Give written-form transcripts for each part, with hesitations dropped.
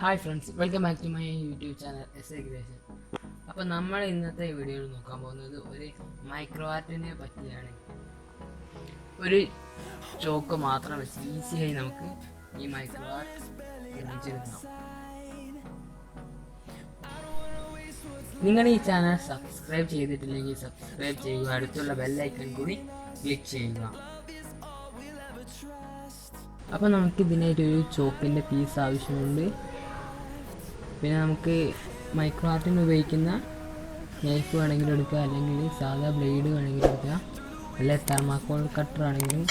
Hi friends, welcome back to my YouTube channel Ganesha. അപ്പോൾ നമ്മൾ ഇന്നത്തെ വീഡിയോയിൽ നോക്കാൻ പോകുന്നത് ഒരു മൈക്രോ ആർട്ടിനെ പറ്റിയാണ്. ഒരു ചോക്ക് മാത്രം വെച്ച് ഈസിയായി നമുക്ക് ഈ മൈക്രോ ആർട്ട് നിർമ്മിച്ചെടുക്കാം. നിങ്ങൾ ഈ ചാനൽ സബ്സ്ക്രൈബ് ചെയ്തിട്ടില്ലെങ്കിൽ സബ്സ്ക്രൈബ് ചെയ്യുക, അടുത്തുള്ള ബെൽ ഐക്കൺ കൂടി ക്ലിക്ക് ചെയ്യുക. അപ്പോൾ നമുക്ക് ഇതിനായിട്ടൊരു ചോക്കിൻ്റെ പീസ് ആവശ്യമുണ്ട്. പിന്നെ നമുക്ക് മൈക്രോ ആർട്ടിന് ഉപയോഗിക്കുന്ന നൈഫ് വേണമെങ്കിലും എടുക്കുക, അല്ലെങ്കിൽ സാധാ ബ്ലേഡ് വേണമെങ്കിലും എടുക്കുക, അല്ലെങ്കിൽ തെർമാക്കോൾ കട്ടർ ആണെങ്കിലും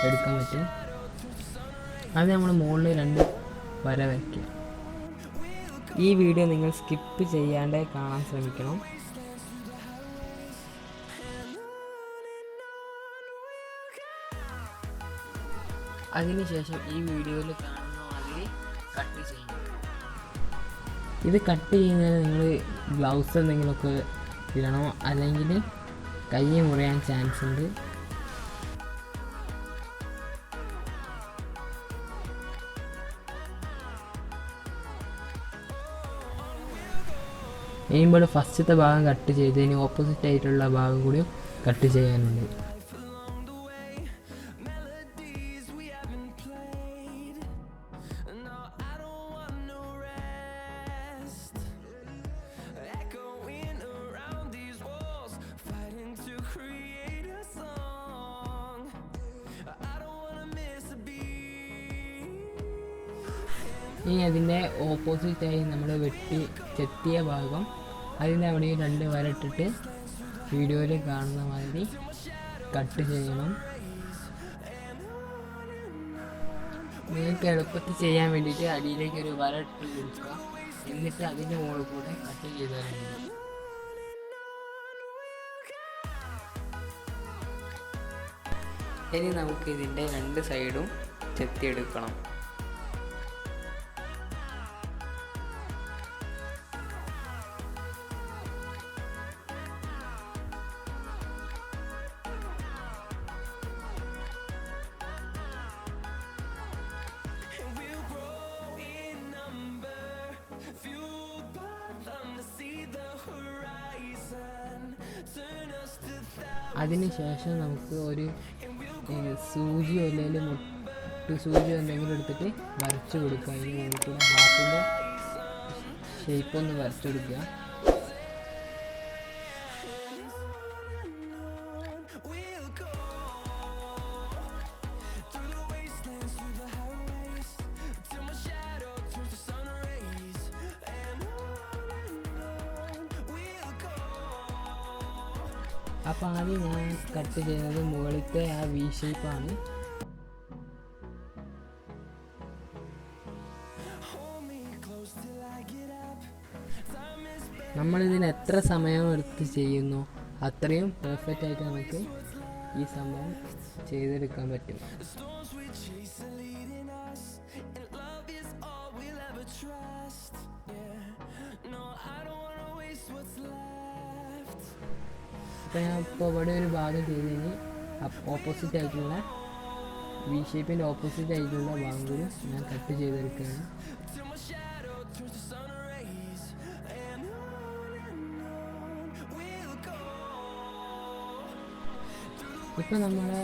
എടുക്കാൻ പറ്റും. അത് നമ്മൾ മുകളിൽ 2 വര വയ്ക്കുക. ഈ വീഡിയോ നിങ്ങൾ സ്കിപ്പ് ചെയ്യാണ്ട് കാണാൻ ശ്രമിക്കണം. അതിനുശേഷം ഈ വീഡിയോയിൽ കാണുന്ന മാതിരി കട്ട് ചെയ്യും. ഇത് കട്ട് ചെയ്യുന്നതിന് നിങ്ങൾ ഗ്ലൗസ് എന്തെങ്കിലുമൊക്കെ ഇടണോ, അല്ലെങ്കിൽ കൈ മുറിയാൻ ചാൻസ് ഉണ്ട്. ഇനിയിപ്പോൾ ഫസ്റ്റത്തെ ഭാഗം കട്ട് ചെയ്തതിന് ഓപ്പോസിറ്റ് ആയിട്ടുള്ള ഭാഗം കൂടി കട്ട് ചെയ്യാനുണ്ട്. ഇനി അതിൻ്റെ ഓപ്പോസിറ്റായി നമ്മൾ ചെത്തിയ ഭാഗം അതിൻ്റെ അവിടെ 2 വര ഇട്ടിട്ട് വീഡിയോയിൽ കാണുന്ന മാതിരി കട്ട് ചെയ്യണം. നിങ്ങൾക്ക് എളുപ്പത്തിൽ ചെയ്യാൻ വേണ്ടിയിട്ട് അടിയിലേക്ക് ഒരു വര ഇട്ട് കൊടുക്കുക, എന്നിട്ട് അതിൻ്റെ മുകളിൽ കൂടെ കട്ട് ചെയ്താലുണ്ട്. ഇനി നമുക്ക് ഇതിൻ്റെ 2 സൈഡും ചെത്തിയെടുക്കണം. അതിനുശേഷം നമുക്ക് ഒരു സൂചിയോ അല്ലെങ്കിൽ സൂചിയോ എന്തെങ്കിലും എടുത്തിട്ട് വരച്ചു കൊടുക്കുക. അതിന് മുകളിൽ ഹാർട്ടിൻ്റെ ഷേപ്പ് ഒന്ന് വരച്ചു കൊടുക്കുക. അപ്പോൾ ആദ്യം ഞാൻ കട്ട് ചെയ്യുന്നത് മുകളിലത്തെ ആ വി ഷേപ്പാണ്. നമ്മളിതിന് എത്ര സമയം എടുത്ത് ചെയ്യുന്നു അത്രയും പെർഫെക്റ്റ് ആയിട്ട് നമുക്ക് ഈ സംഭവം ചെയ്തെടുക്കാൻ പറ്റും. അപ്പോൾ ഞാൻ ഇപ്പോൾ ഇവിടെ ഒരു ഭാഗം ചെയ്തതിന് ഓപ്പോസിറ്റ് ആയിട്ടുള്ള വി ഷേപ്പിൻ്റെ ഓപ്പോസിറ്റ് ആയിട്ടുള്ള ഭാഗം കൂടി ഞാൻ കട്ട് ചെയ്തെടുക്കുകയാണ്. ഇപ്പം നമ്മളെ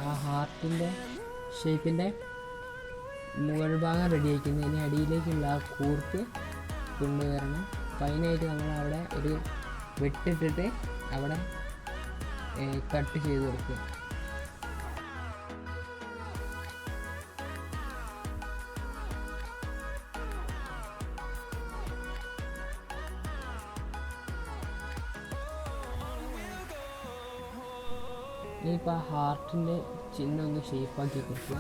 ആ ഹാർട്ടിൻ്റെ ഷേപ്പിൻ്റെ മുകൾ ഭാഗം റെഡി ആക്കുന്നതിന് അടിയിലേക്കുള്ള ആ കൂർപ്പ് കൊണ്ടുവരണം. അപ്പം അതിനായിട്ട് നമ്മൾ അവിടെ ഒരു വെട്ടിട്ടിട്ട് അവിടെ കട്ട് ചെയ്ത് കൊടുക്കുക. ഇനിയിപ്പോൾ ആ ഹാർട്ടിൻ്റെ ചിഹ്നം ഒന്ന് ഷേപ്പാക്കി കൊടുക്കുക.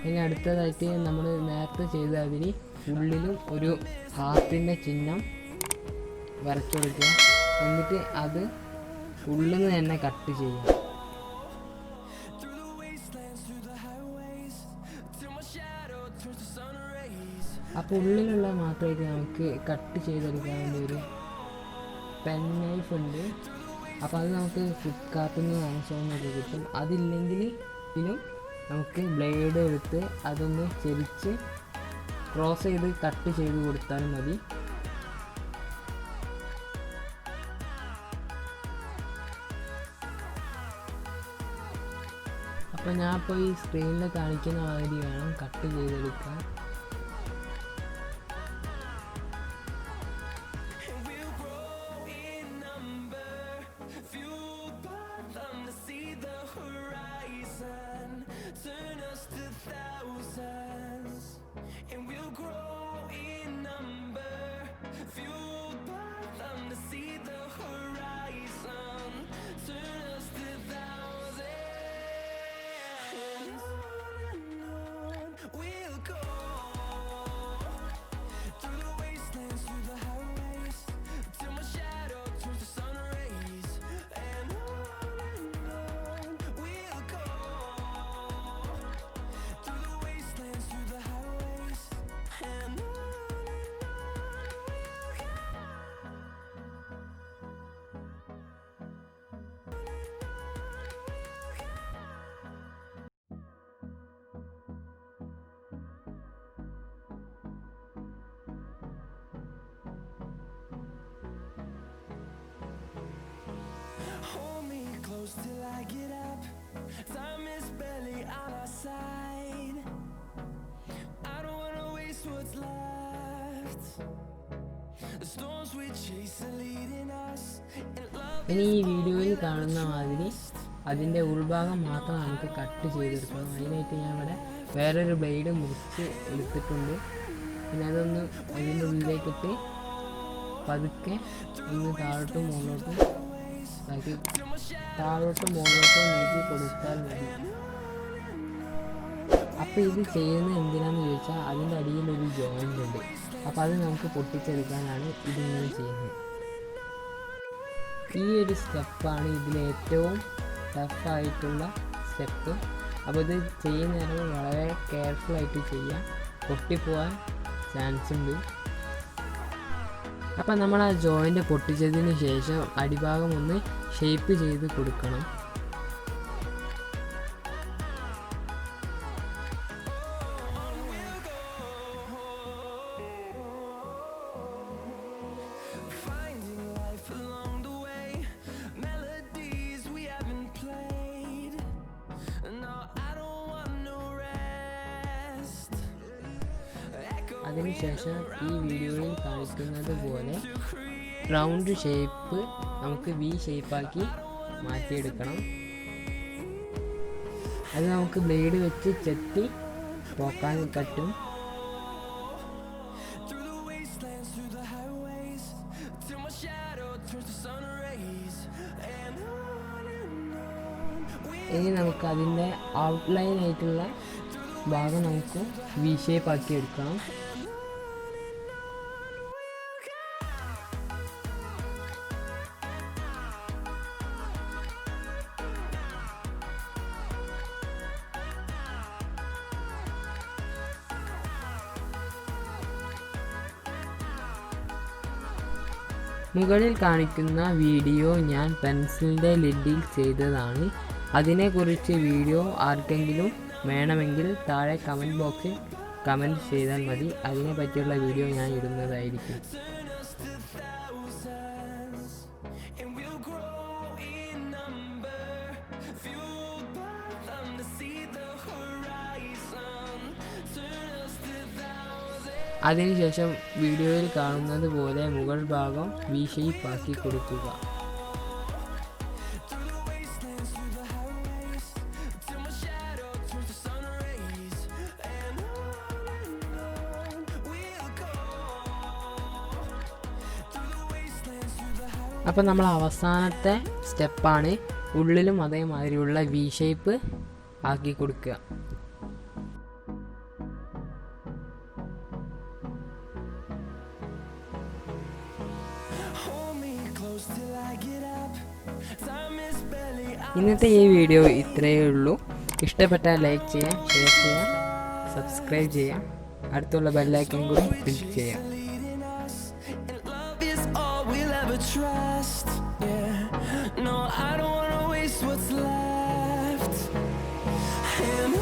ഇനി അടുത്തതായിട്ട് നമ്മൾ നേരത്തെ ചെയ്ത അതിന് ഉള്ളിലും ഒരു ഹാർട്ടിൻ്റെ ചിഹ്നം വരച്ചു കൊടുക്കുക. എന്നിട്ട് അത് ഉള്ളിൽ നിന്ന് തന്നെ കട്ട് ചെയ്യുക. അപ്പോൾ ഉള്ളിലുള്ള മാത്രമായിട്ട് നമുക്ക് കട്ട് ചെയ്തെടുക്കാൻ വേണ്ടി ഒരു പെൻ നൈഫ് ഉണ്ട്. അപ്പോൾ അത് നമുക്ക് ഫ്ലിപ്കാർട്ടിൽ നിന്ന് ആമസോണിൽ കിട്ടും. അതില്ലെങ്കിൽ ഇതിനും നമുക്ക് ബ്ലേഡ് എടുത്ത് അതൊന്ന് ചെരിച്ച് ക്രോസ് ചെയ്ത് കട്ട് ചെയ്ത് കൊടുത്താലും മതി. അപ്പോൾ ഞാൻ ഇപ്പോൾ ഈ സ്ക്രീനിൽ കാണിക്കുന്ന മാതിരി വേണം കട്ട് ചെയ്തെടുക്കാൻ. Till I get up, time is barely on our side. I don't wanna waste what's left. The storms we chase are leading us. ഇനി ഈ വീഡിയോയിൽ കാണുന്ന മാതിരി അതിൻ്റെ ഉൾഭാഗം മാത്രം നമുക്ക് കട്ട് ചെയ്തെടുക്കണം. അതിനായിട്ട് ഞാൻ ഇവിടെ വേറൊരു ബ്ലേഡ് മുറിച്ച് എടുത്തിട്ടുണ്ട്. പിന്നെ അതൊന്ന് അതിൻ്റെ ഉള്ളിലേക്കിട്ട് പതുക്കെ ഒന്ന് താഴോട്ടും മുകളിലോട്ടും താഴോട്ടും മുകളിലോട്ടും നീക്കി കൊടുത്താൽ മതി. അപ്പോൾ ഇത് ചെയ്യുന്നത് എന്തിനാണെന്ന് ചോദിച്ചാൽ അതിൻ്റെ അടിയിലൊരു ജോയിൻ്റ് ഉണ്ട്. അപ്പോൾ അത് നമുക്ക് പൊട്ടിച്ചെടുക്കാനാണ് ഇതിങ്ങനെ ചെയ്യുന്നത്. ഈ ഒരു സ്റ്റെപ്പാണ് ഇതിലേറ്റവും ടഫായിട്ടുള്ള സ്റ്റെപ്പ്. അപ്പോൾ ഇത് ചെയ്യുന്ന നേരം വളരെ കെയർഫുള്ളായിട്ട് ചെയ്യാം, പൊട്ടിപ്പോവാൻ ചാൻസ് ഉണ്ട്. അപ്പം നമ്മൾ ആ ജോയിൻ്റ് പൊട്ടിച്ചതിന് ശേഷം അടിഭാഗം ഒന്ന് ഷേപ്പ് ചെയ്ത് കൊടുക്കണം. അതിനുശേഷം ഈ വീഡിയോയിൽ കാണിക്കുന്നത് പോലെ റൗണ്ട് ഷേപ്പ് നമുക്ക് വി ഷേപ്പാക്കി മാറ്റിയെടുക്കണം. അത് നമുക്ക് ബ്ലേഡ് വെച്ച് ചെത്തി പോക്കാൻ പറ്റും. ഇനി നമുക്ക് അതിൻ്റെ ഔട്ട്ലൈൻ ആയിട്ടുള്ള ഭാഗം നമുക്ക് വി ഷേപ്പ് ആക്കി എടുക്കണം. മുകളിൽ കാണിക്കുന്ന വീഡിയോ ഞാൻ പെൻസിലിൻ്റെ ലിഡിൽ ചെയ്തതാണ്. അതിനെക്കുറിച്ച് വീഡിയോ ആർക്കെങ്കിലും വേണമെങ്കിൽ താഴെ കമൻറ്റ് ബോക്സിൽ കമൻറ്റ് ചെയ്താൽ മതി. അതിനെ പറ്റിയുള്ള വീഡിയോ ഞാൻ ഇടുന്നതായിരിക്കും. അതിനുശേഷം വീഡിയോയിൽ കാണുന്നത് പോലെ മുകൾ ഭാഗം വി ഷേപ്പ് ആക്കി കൊടുക്കുക. അപ്പോൾ നമ്മൾ അവസാനത്തെ സ്റ്റെപ്പാണ് ഉള്ളിലും അതേമാതിരിയുള്ള വി ഷേപ്പ് ആക്കി കൊടുക്കുക. ഇന്നത്തെ ഈ വീഡിയോ ഇത്രയേ ഉള്ളൂ. ഇഷ്ടപ്പെട്ടാൽ ലൈക്ക് ചെയ്യാം, ഷെയർ ചെയ്യാം, സബ്സ്ക്രൈബ് ചെയ്യാം. അടുത്തുള്ള ബെല്ലൈക്കൺ കൂടി ക്ലിക്ക് ചെയ്യാം. Trust, yeah. No, I don't wanna waste what's left. And